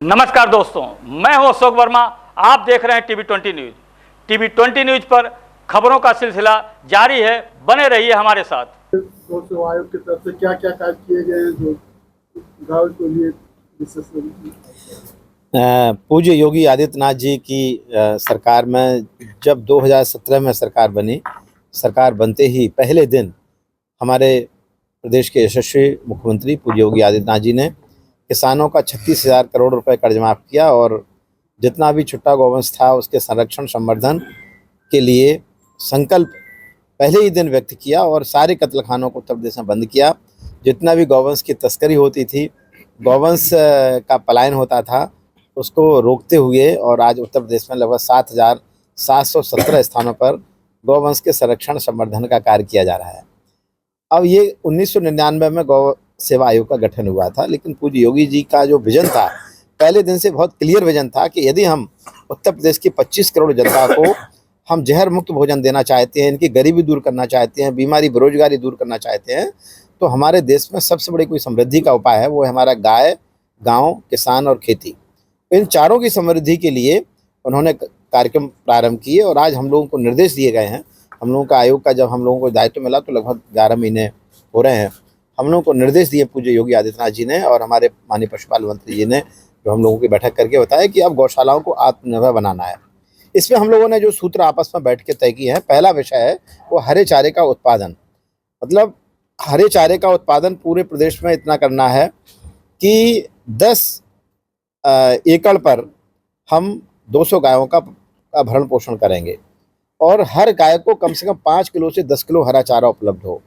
नमस्कार दोस्तों, मैं हूं अशोक वर्मा। आप देख रहे हैं टीवी 20 न्यूज। टीवी 20 न्यूज पर खबरों का सिलसिला जारी है। बने रहिए हमारे साथ। लोक आयोग की तरफ से क्या क्या कार्य किए गए हैं जो गाँव के लिए पूज्य योगी आदित्यनाथ जी की सरकार में जब 2017 में सरकार बनी, सरकार बनते ही पहले दिन हमारे प्रदेश के यशस्वी मुख्यमंत्री पूज्य योगी आदित्यनाथ जी ने किसानों का 36,000 करोड़ रुपए कर्ज माफ़ किया और जितना भी छुट्टा गौवंश था उसके संरक्षण संवर्धन के लिए संकल्प पहले ही दिन व्यक्त किया और सारे कत्लखानों को उत्तर प्रदेश में बंद किया। जितना भी गौवंश की तस्करी होती थी, गौवंश का पलायन होता था, उसको रोकते हुए और आज उत्तर प्रदेश में लगभग 7,717 स्थानों पर गौवंश के संरक्षण संवर्धन का कार्य किया जा रहा है। अब ये 1999 में गौ सेवा आयोग का गठन हुआ था, लेकिन पूज्य योगी जी का जो विजन था पहले दिन से बहुत क्लियर विजन था कि यदि हम उत्तर प्रदेश की 25 करोड़ जनता को हम जहर मुक्त भोजन देना चाहते हैं, इनकी गरीबी दूर करना चाहते हैं, बीमारी बेरोजगारी दूर करना चाहते हैं, तो हमारे देश में सबसे बड़ी कोई समृद्धि का उपाय है वो है हमारा गाय, गांव, किसान और खेती। इन चारों की समृद्धि के लिए उन्होंने कार्यक्रम प्रारंभ किए और आज हम लोगों को निर्देश दिए गए हैं। हम लोगों का आयोग का जब हम लोगों को दायित्व मिला तो लगभग 11 महीने हो रहे हैं। हम लोगों को निर्देश दिए पूज्य योगी आदित्यनाथ जी ने और हमारे माननीय पशुपालन मंत्री जी ने, जो हम लोगों की बैठक करके बताया कि अब गौशालाओं को आत्मनिर्भर बनाना है। इसमें हम लोगों ने जो सूत्र आपस में बैठ के तय किए हैं, पहला विषय है वो हरे चारे का उत्पादन। मतलब हरे चारे का उत्पादन पूरे प्रदेश में इतना करना है कि 10 एकड़ पर हम 200 गायों का भरण पोषण करेंगे और हर गाय को कम से कम 5 किलो से 10 किलो हरा चारा उपलब्ध हो।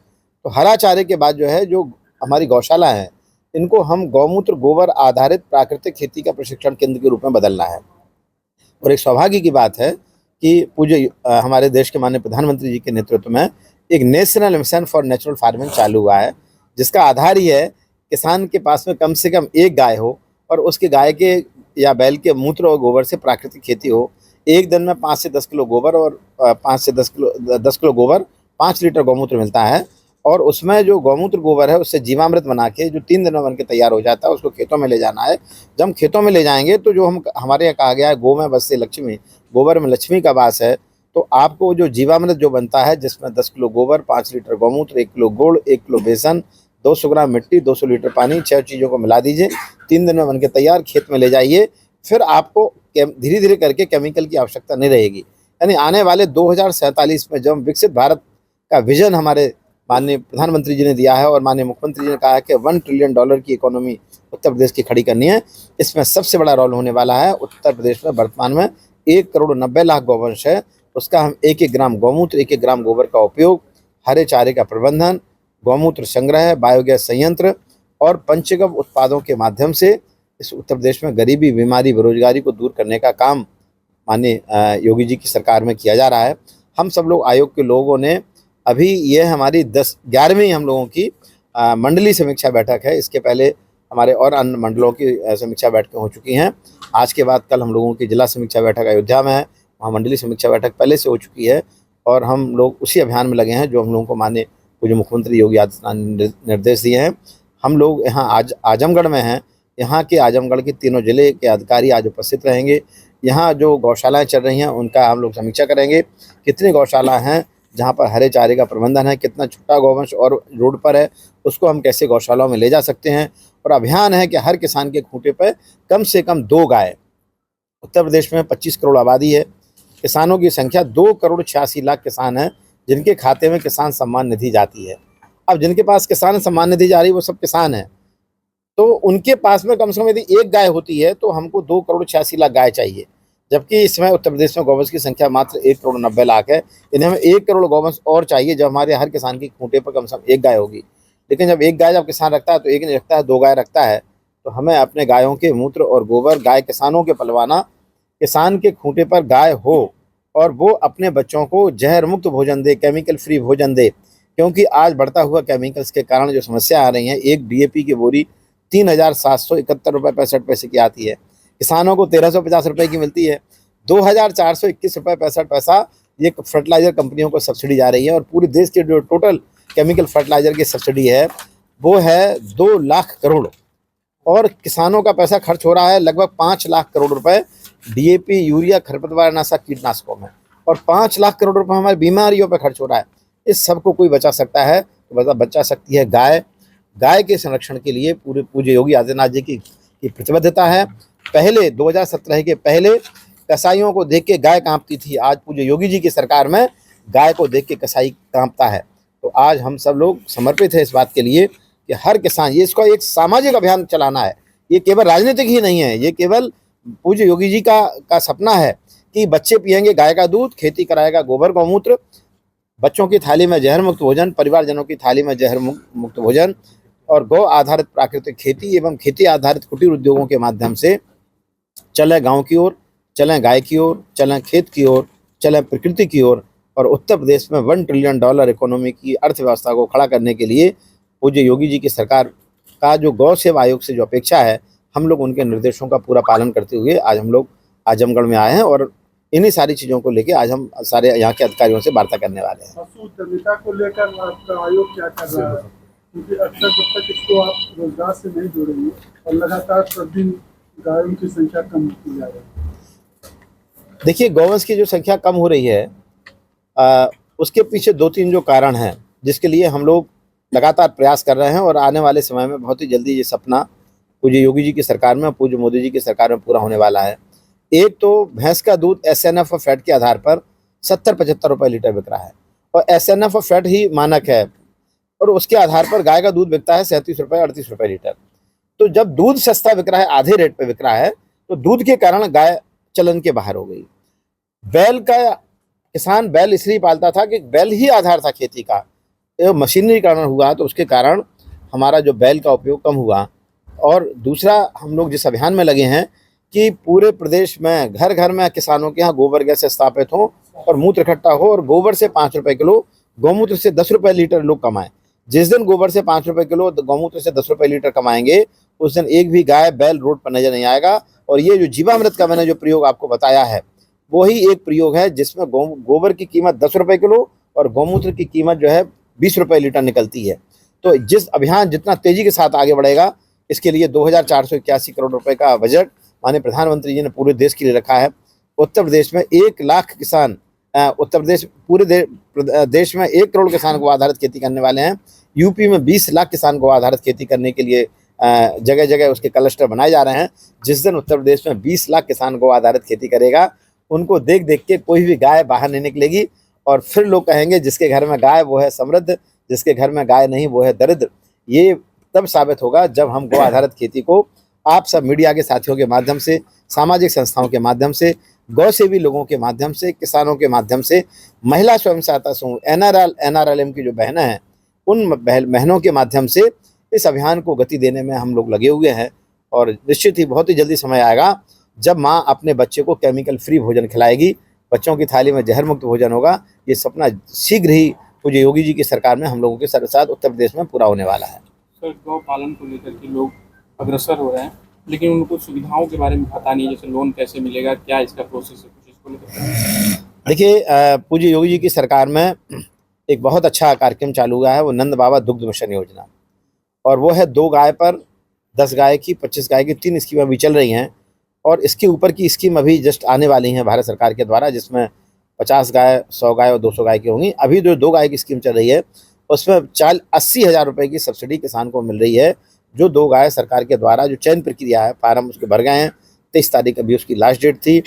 तो हरा चारे के बाद जो है, जो हमारी गौशाला है, इनको हम गौमूत्र गोबर आधारित प्राकृतिक खेती का प्रशिक्षण केंद्र के रूप में बदलना है। और एक सौभाग्य की बात है कि पूज्य हमारे देश के माननीय प्रधानमंत्री जी के नेतृत्व में एक national mission for natural farming चालू हुआ है, जिसका आधार ही है किसान के पास में कम से कम एक गाय हो और उसके गाय के या बैल के मूत्र और गोबर से प्राकृतिक खेती हो। एक दिन में 5 से 10 किलो गोबर और 5 से 10 किलो गोबर, 5 लीटर गौमूत्र मिलता है और उसमें जो गौमूत्र गोबर है उससे जीवामृत बना के जो 3 दिन में बन के तैयार हो जाता है, उसको खेतों में ले जाना है। जब हम खेतों में ले जाएंगे तो जो हमारे यहाँ कहा गया है गौ में बसते लक्ष्मी, गोबर में लक्ष्मी का वास है, तो आपको जो जीवामृत जो बनता है जिसमें 10 किलो गोबर, 5 लीटर गौमूत्र, 1 किलो गुड़, 1 किलो बेसन, 200 ग्राम मिट्टी, 200 लीटर पानी, 6 चीज़ों को मिला दीजिए, 3 दिन में बन के तैयार, खेत में ले जाइए। फिर आपको धीरे धीरे करके केमिकल की आवश्यकता नहीं रहेगी। यानी आने वाले 2047 में जब विकसित भारत का विजन हमारे माननीय प्रधानमंत्री जी ने दिया है और माननीय मुख्यमंत्री जी ने कहा है कि $1 ट्रिलियन की इकोनॉमी उत्तर प्रदेश की खड़ी करनी है, इसमें सबसे बड़ा रोल होने वाला है। उत्तर प्रदेश में वर्तमान में 1,90,00,000 गौवंश है, उसका हम 1-1 ग्राम गौमूत्र, 1-1 ग्राम गोबर का उपयोग, हरे चारे का प्रबंधन, गौमूत्र संग्रह, बायोगैस संयंत्र और पंचगव्य उत्पादों के माध्यम से इस उत्तर प्रदेश में गरीबी, बीमारी, बेरोजगारी को दूर करने का काम माननीय योगी जी की सरकार में किया जा रहा है। हम सब लोग आयोग के लोगों ने अभी ये हमारी 11वीं हम लोगों की मंडलीय समीक्षा बैठक है। इसके पहले हमारे और अन्य मंडलों की समीक्षा बैठकें हो चुकी हैं। आज के बाद कल हम लोगों की जिला समीक्षा बैठक अयोध्या में है, वहाँ मंडलीय समीक्षा बैठक पहले से हो चुकी है और हम लोग उसी अभियान में लगे हैं जो हम लोगों को माननीय पूज्य मुख्यमंत्री योगी आदित्यनाथ ने निर्देश दिए हैं। हम लोग यहाँ आज आजमगढ़ में हैं, यहाँ के आजमगढ़ के तीनों जिले के अधिकारी आज उपस्थित रहेंगे। यहाँ जो गौशालाएँ चल रही हैं उनका हम लोग समीक्षा करेंगे, कितनी गौशाला हैं जहाँ पर हरे चारे का प्रबंधन है, कितना छुट्टा गौवंश और रोड पर है, उसको हम कैसे गौशालाओं में ले जा सकते हैं। और अभियान है कि हर किसान के खूंटे पर कम से कम 2 गाय। उत्तर प्रदेश में 25 करोड़ आबादी है, किसानों की संख्या 2,86,00,000 किसान हैं जिनके खाते में किसान सम्मान निधि जाती है। अब जिनके पास किसान सम्मान निधि जा रही है वो सब किसान हैं, तो उनके पास में कम से कम यदि एक गाय होती है तो हमको 2,86,00,000 गाय चाहिए, जबकि इस समय उत्तर प्रदेश में गौवंश की संख्या मात्र 1,90,00,000 है। इन्हें हमें 1 करोड़ गौवंश और चाहिए जब हमारे हर किसान की खूंटे पर कम से कम एक गाय होगी। लेकिन जब एक गाय जब किसान रखता है तो एक नहीं रखता है, 2 गाय रखता है, तो हमें अपने गायों के मूत्र और गोबर गाय किसानों के पलवाना, किसान के खूंटे पर गाय हो और वो अपने बच्चों को जहर मुक्त भोजन दे, केमिकल फ्री भोजन दे। क्योंकि आज बढ़ता हुआ केमिकल्स के कारण जो समस्या आ रही है, एक DAP की बोरी 3,771 रुपये 65 पैसे की आती है, किसानों को 1,350 रुपये की मिलती है। 2,421 रुपये 65 पैसा ये फर्टिलाइजर कंपनियों को सब्सिडी जा रही है और पूरे देश के जो टोटल केमिकल फर्टिलाइजर की सब्सिडी है वो है 2 लाख करोड़। और किसानों का पैसा खर्च हो रहा है लगभग 5 लाख करोड़ रुपए डीएपी, यूरिया, खरपतवार नाशक कीटनाशकों में, और 5 लाख करोड़ रुपए हमारी बीमारियों पर खर्च हो रहा है। इस सब को कोई बचा सकता है तो बचा सकती है गाय। गाय के संरक्षण के लिए पूरे पूज्य योगी आदित्यनाथ जी की प्रतिबद्धता है। पहले 2017 के पहले कसाईयों को देख के गाय कांपती थी, आज पूज्य योगी जी की सरकार में गाय को देख के कसाई कांपता है। तो आज हम सब लोग समर्पित है इस बात के लिए कि हर किसान, ये इसको एक सामाजिक अभियान चलाना है, ये केवल राजनीतिक ही नहीं है, ये केवल पूज्य योगी जी का सपना है कि बच्चे पिएंगे गाय का दूध, खेती कराएगा गोबर गौमूत्र, बच्चों की थाली में जहर मुक्त भोजन, परिवारजनों की थाली में जहर मुक्त भोजन, और गौ आधारित प्राकृतिक खेती एवं खेती आधारित कुटीर उद्योगों के माध्यम से चलें गांव की ओर, चलें गाय की ओर, चलें खेत की ओर, चलें प्रकृति की ओर, और उत्तर प्रदेश में $1 ट्रिलियन इकोनॉमी की अर्थव्यवस्था को खड़ा करने के लिए पूज्य योगी जी की सरकार का जो गौ सेवा आयोग से जो अपेक्षा है, हम लोग उनके निर्देशों का पूरा पालन करते हुए आज हम लोग आजमगढ़ में आए हैं, और इन्हीं सारी चीज़ों को लेकर आज हम सारे यहाँ के अधिकारियों से वार्ता करने वाले हैं। पशु उद्यमिता को लेकर आपका आयोग क्या कर रहा है? क्योंकि अक्सर जब तक इसको आप रोजगार से नहीं जोड़ेंगे और लगातार प्रतिदिन गायों की संख्या कम होती जा रही है। देखिए, गौवंश की जो संख्या कम हो रही है उसके पीछे 2-3 जो कारण हैं, जिसके लिए हम लोग लगातार प्रयास कर रहे हैं, और आने वाले समय में बहुत ही जल्दी ये सपना पूज्य योगी जी की सरकार में, पूज्य मोदी जी की सरकार में पूरा होने वाला है। एक तो भैंस का दूध SNF और फैट के आधार पर 70-75 रुपये लीटर बिक रहा है, और SNF और फैट ही मानक है, और उसके आधार पर गाय का दूध बिकता है 37 रुपये 38 रुपये लीटर। तो जब दूध सस्ता बिक रहा है, आधे रेट पे बिक रहा है, तो दूध के कारण गाय चलन के बाहर हो गई। बैल का किसान बैल इसलिए पालता था कि बैल ही आधार था खेती का, मशीनीकरण हुआ तो उसके कारण हमारा जो बैल का उपयोग कम हुआ। और दूसरा, हम लोग जिस अभियान में लगे हैं कि पूरे प्रदेश में घर घर में किसानों के यहाँ गोबर गैस स्थापित हो और मूत्र इकट्ठा हो, और गोबर से 5 रुपये किलो, गौमूत्र से 10 रुपये लीटर लोग कमाएं। जिस दिन गोबर से 5 रुपये किलो, गौमूत्र से 10 रुपये लीटर कमाएंगे, उस दिन एक भी गाय बैल रोड पर नजर नहीं आएगा। और ये जो जीवामृत का मैंने जो प्रयोग आपको बताया है, वही एक प्रयोग है जिसमें गोबर की कीमत 10 रुपये किलो और गौमूत्र की कीमत जो है 20 रुपये लीटर निकलती है। तो जिस अभियान जितना तेजी के साथ आगे बढ़ेगा, इसके लिए 2481 करोड़ रुपए का बजट माननीय प्रधानमंत्री जी ने पूरे देश के लिए रखा है। उत्तर प्रदेश में 1 लाख किसान, उत्तर प्रदेश पूरे देश में 1 करोड़ किसान गौ आधारित खेती करने वाले हैं। यूपी में 20 लाख किसान गौ आधारित खेती करने के लिए जगह जगह उसके क्लस्टर बनाए जा रहे हैं। जिस दिन उत्तर प्रदेश में 20 लाख किसान गौ आधारित खेती करेगा, उनको देख देख के कोई भी गाय बाहर नहीं निकलेगी, और फिर लोग कहेंगे जिसके घर में गाय वो है समृद्ध, जिसके घर में गाय नहीं वो है दरिद्र। ये तब साबित होगा जब हम गौ आधारित खेती को आप सब मीडिया के साथियों के माध्यम से, सामाजिक संस्थाओं के माध्यम से, गौ सेवी लोगों के माध्यम से, किसानों के माध्यम से, महिला स्वयं सहायता समूह NRLM की जो बहनें हैं, उन बहनों के माध्यम से इस अभियान को गति देने में हम लोग लगे हुए हैं। और निश्चित ही बहुत ही जल्दी समय आएगा जब माँ अपने बच्चे को केमिकल फ्री भोजन खिलाएगी, बच्चों की थाली में जहर मुक्त भोजन होगा। ये सपना शीघ्र ही पूज्य योगी जी की सरकार में हम लोगों के साथ उत्तर प्रदेश में पूरा होने वाला है। सर, गौ पालन को लेकर के लोग अग्रसर हो रहे हैं, लेकिन उनको सुविधाओं के बारे में पता नहीं है, जैसे लोन कैसे मिलेगा, क्या इसका प्रोसेस है, कुछ इसको लेकर। देखिए, पूज्य योगी जी की सरकार में एक बहुत अच्छा कार्यक्रम चालू हुआ है, वो नंद बाबा दुग्ध मिशन योजना, और वो है 2 गाय पर 10 गाय की, 25 गाय की 3 स्कीम अभी चल रही हैं। और इसके ऊपर की स्कीम अभी जस्ट आने वाली हैं भारत सरकार के द्वारा, जिसमें 50 गाय, 100 गाय और 200 गाय की होंगी। अभी जो 2 गाय की स्कीम चल रही है, उसमें 80,000 रुपये की सब्सिडी किसान को मिल रही है। जो 2 गाय सरकार के द्वारा जो चयन प्रक्रिया है, फार्म उसके भर गए हैं, 23 तारीख अभी उसकी लास्ट डेट थी।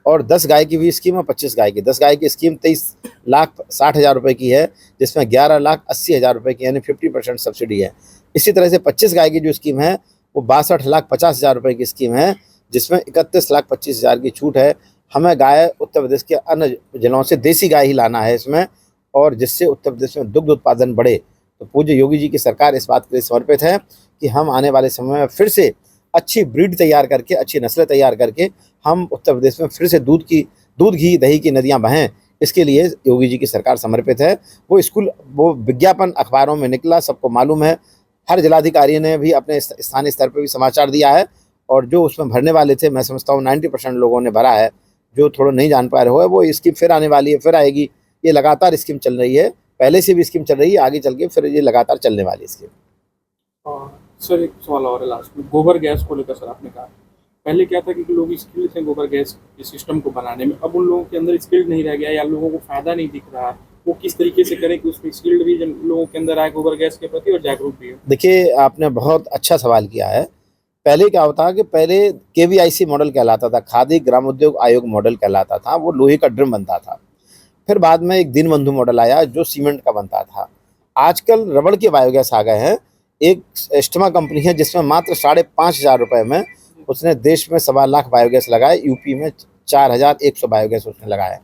और 10 गाय की भी स्कीम है, 25 गाय की। 10 गाय की स्कीम 23,60,000 रुपये की है, जिसमें 11,80,000 रुपये की यानी 50% सब्सिडी है। इसी तरह से 25 गाय की जो स्कीम है वो 62,50,000 रुपये की स्कीम है, जिसमें 31,25,000 की छूट है। हमें गाय उत्तर प्रदेश के अन्य जिलों से देसी गाय ही लाना है इसमें, और जिससे उत्तर प्रदेश में दुग्ध उत्पादन बढ़े। तो पूज्य योगी जी की सरकार इस बात के लिए समर्पित है कि हम आने वाले समय में फिर से अच्छी ब्रीड तैयार करके, अच्छी नस्लें तैयार करके हम उत्तर प्रदेश में फिर से दूध, घी, दही की नदियाँ बहें। इसके लिए योगी जी की सरकार समर्पित है। वो विज्ञापन अखबारों में निकला, सबको मालूम है। हर जिलाधिकारी ने भी अपने स्थानीय स्तर पर भी समाचार दिया है, और जो उसमें भरने वाले थे, मैं समझता हूँ 90% लोगों ने भरा है। जो थोड़ा नहीं जान पा रहे हो, वो स्कीम फिर आने वाली है, फिर आएगी। ये लगातार स्कीम चल रही है, पहले से भी स्कीम चल रही है, आगे चल के फिर ये लगातार चलने वाली स्कीम। सर एक सवाल और है लास्ट में, गोबर गैस को लेकर। सर आपने कहा पहले क्या था कि लोग स्किल्ड थे गोबर गैस के सिस्टम को बनाने में, अब उन लोगों के अंदर स्किल्ड नहीं रह गया या लोगों को फायदा नहीं दिख रहा, वो किस तरीके से करें कि उसमें स्किल्ड भी लोगों के अंदर आए गोबर गैस के प्रति और जागरूक भी हो। देखिए, आपने बहुत अच्छा सवाल किया है। पहले क्या होता है कि पहले KVIC मॉडल कहलाता था, खादी ग्राम उद्योग आयोग मॉडल कहलाता था, वो लोहे का ड्रम बनता था। फिर बाद में एक दीनबंधु मॉडल आया जो सीमेंट का बनता था। आजकल रबड़ के बायोगैस आ गए हैं। एक एस्टमा कंपनी है जिसमें मात्र 5,500 रुपये में उसने देश में 1.25 लाख बायोगैस लगाए, यूपी में 4,100 बायोगैस उसने लगाए।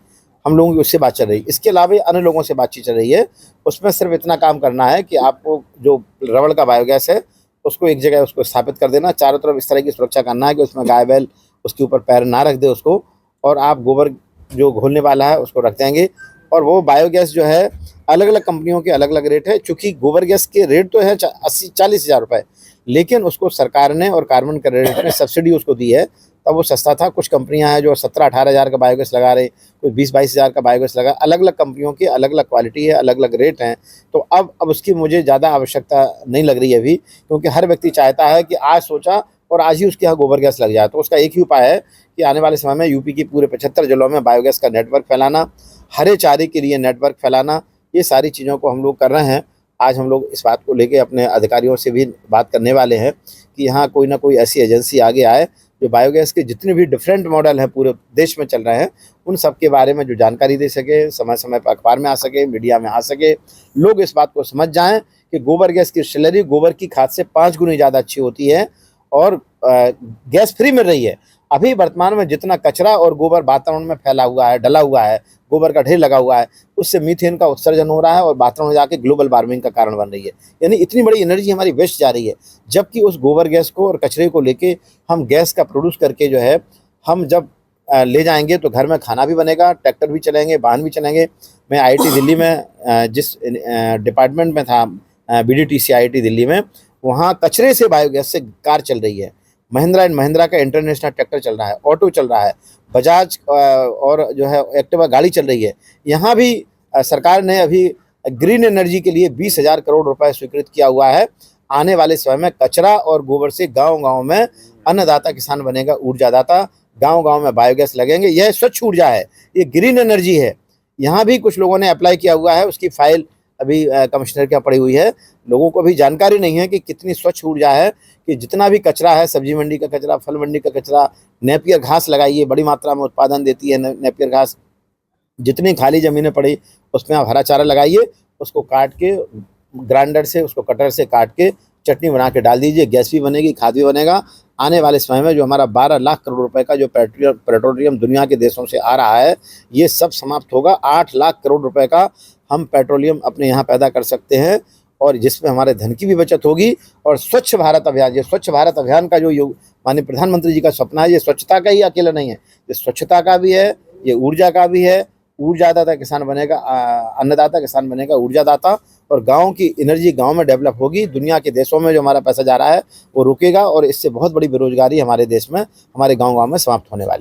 हम लोगों की उससे बात चल रही है। इसके अलावा अन्य लोगों से बातचीत चल रही है। उसमें सिर्फ इतना काम करना है कि आपको जो रबड़ का बायोगैस है उसको एक जगह उसको स्थापित कर देना, चारों तरफ इस तरह की सुरक्षा करना है कि उसमें गाय बैल उसके ऊपर पैर ना रख दे उसको, और आप गोबर जो घोलने वाला है उसको रख देंगे। और वो बायोगैस जो है अलग अलग कंपनियों के अलग अलग रेट है। चूँकि गोबर गैस के रेट तो है 40,000 रुपये, लेकिन उसको सरकार ने और कार्बन क्रेडिट ने सब्सिडी उसको दी है, तब वो सस्ता था। कुछ कंपनियां हैं जो 17-18 हज़ार का बायोगैस लगा रहे, कोई 20-22 हज़ार का बायोगैस लगा। अलग अलग कंपनियों की अलग अलग क्वालिटी है, अलग अलग रेट हैं। तो अब उसकी मुझे ज़्यादा आवश्यकता नहीं लग रही है अभी, क्योंकि हर व्यक्ति चाहता है कि आज सोचा और आज ही उसके यहाँ गोबर गैस लग जाए। तो उसका एक ही उपाय है कि आने वाले समय में यूपी की पूरे 75 जिलों में बायोगैस का नेटवर्क फैलाना, हरे चारे के लिए नेटवर्क फैलाना, ये सारी चीज़ों को हम लोग कर रहे हैं। आज हम लोग इस बात को लेके अपने अधिकारियों से भी बात करने वाले हैं कि यहाँ कोई ना कोई ऐसी एजेंसी आगे आए जो बायोगैस के जितने भी डिफरेंट मॉडल हैं पूरे देश में चल रहे हैं उन सब के बारे में जो जानकारी दे सके, समय समय पर अखबार में आ सके, मीडिया में आ सके, लोग इस बात को समझ जाएं कि गोबर गैस की स्लरी गोबर की खाद से 5 गुनी ज़्यादा अच्छी होती है और गैस फ्री मिल रही है। अभी वर्तमान में जितना कचरा और गोबर वातावरण में फैला हुआ है, डला हुआ है, गोबर का ढेर लगा हुआ है, उससे मीथेन का उत्सर्जन हो रहा है और वातावरण में जाके ग्लोबल वार्मिंग का कारण बन रही है। यानी इतनी बड़ी एनर्जी हमारी वेस्ट जा रही है, जबकि उस गोबर गैस को और कचरे को लेके हम गैस का प्रोड्यूस करके जो है हम जब ले जाएंगे तो घर में खाना भी बनेगा, ट्रैक्टर भी चलेंगे, वाहन भी चलेंगे। मैं IIT दिल्ली में जिस डिपार्टमेंट में था, BDTC IIT दिल्ली में, वहाँ कचरे से बायोगैस से कार चल रही है। महिंद्रा एंड महिंद्रा का इंटरनेशनल ट्रैक्टर चल रहा है, ऑटो चल रहा है, बजाज और जो है एक्टिवा गाड़ी चल रही है। यहाँ भी सरकार ने अभी ग्रीन एनर्जी के लिए 20,000 करोड़ रुपए स्वीकृत किया हुआ है। आने वाले समय में कचरा और गोबर से गांव-गांव में अन्नदाता किसान बनेगा ऊर्जादाता, गांव-गांव में बायोगैस लगेंगे। यह स्वच्छ ऊर्जा है, ये ग्रीन एनर्जी है। यहाँ भी कुछ लोगों ने अप्लाई किया हुआ है, उसकी फाइल अभी कमिश्नर के यहाँ पड़ी हुई है। लोगों को भी जानकारी नहीं है कि कितनी स्वच्छ ऊर्जा है, कि जितना भी कचरा है, सब्जी मंडी का कचरा, फल मंडी का कचरा, नेपियर घास लगाइए, बड़ी मात्रा में उत्पादन देती है नेपियर घास। जितनी खाली ज़मीनें पड़ी उसमें आप हरा चारा लगाइए, उसको काट के ग्राइंडर से, उसको कटर से काट के चटनी बना के डाल दीजिए, गैस भी बनेगी, खाद भी बनेगा। आने वाले समय में जो हमारा 12 लाख करोड़ रुपए का जो पेट्रोलियम दुनिया के देशों से आ रहा है, ये सब समाप्त होगा। 8 लाख करोड़ रुपए का हम पेट्रोलियम अपने यहाँ पैदा कर सकते हैं, और जिसमें हमारे धन की भी बचत होगी। और स्वच्छ भारत अभियान, ये स्वच्छ भारत अभियान का जो माननीय प्रधानमंत्री जी का सपना है, ये स्वच्छता का ही अकेला नहीं है, ये स्वच्छता का भी है, ये ऊर्जा का भी है। ऊर्जादाता किसान बनेगा, अन्नदाता किसान बनेगा ऊर्जादाता, और गाँव की एनर्जी गाँव में डेवलप होगी। दुनिया के देशों में जो हमारा पैसा जा रहा है वो रुकेगा, और इससे बहुत बड़ी बेरोजगारी हमारे देश में, हमारे गाँव-गाँव में समाप्त होने वाली है।